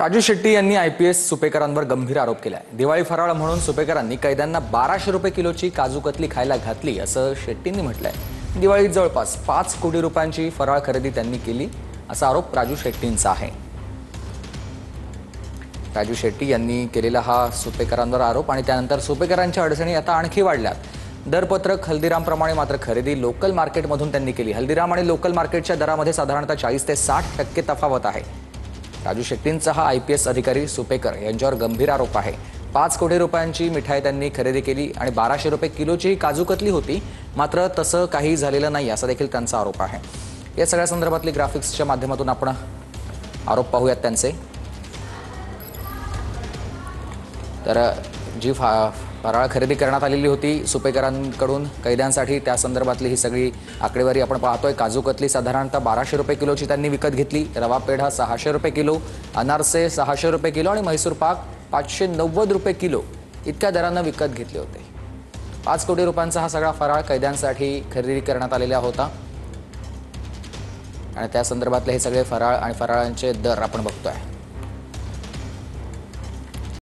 राजू शेट्टी यांनी आयपीएस सुपेकरांवर गंभीर आरोप केलाय। दिवाळी फराळ म्हणून सुपेकरांनी कैद्यांना 1200 रुपये किलोची काजू कतली खायला घातली असं शेट्टींनी म्हटलंय। दिवाळीत जवळपास 5 कोटी रुपयांची फराळ खरेदी त्यांनी केली असा आरोप राजू शेट्टींचा आहे। राजू शेट्टी यांनी केलेला हा सुपेकरांवर आरोप आणि त्यानंतर सुपेकरांच्या अडचणी आता आणखी वाढल्यात। दरपत्रक हल्दीरामप्रमाणे मात्र खरेदी लोकल मार्केटमधून त्यांनी केली। हल्दीराम आणि लोकल मार्केटच्या दरामध्ये साधारणतः 40 ते 60% तफावत आहे। राजू शेट्टींचा हा आयपीएस अधिकारी सुपेकर यांच्यावर गंभीर आरोप आहे। 5 कोटी रुपयांची मिठाई त्यांनी खरेदी केली आणि 1200 रुपये किलोची काजू कतली होती, मात्र तसं काही झालेलं नाही असा देखील त्यांचा आरोप आहे। या सगळ्या संदर्भातली ग्राफिक्सच्या माध्यमातून आपण आरोप पाहूयात त्यांचे। तर जी फराळ खरेदी करण्यात आलेली होती सुपेकरांकडून कैद्यांसाठी, त्या संदर्भातली ही सगळी आकडेवारी आपण पाहतोय। काजू कतली साधारणतः 1200 रुपये किलोची त्यांनी विकत घेतली। रवा पेढा 600 रुपये किलो, अनारसे 600 रुपये किलो आणि म्हैसूर पाक 590 रुपये किलो इतक्या दरानं विकत घेतले होते। 5 कोटी रुपयांचा हा सगळा फराळ कैद्यांसाठी खरेदी करण्यात आलेला होता आणि त्या संदर्भातले हे सगळे फराळ आणि फराळांचे दर आपण बघतोय।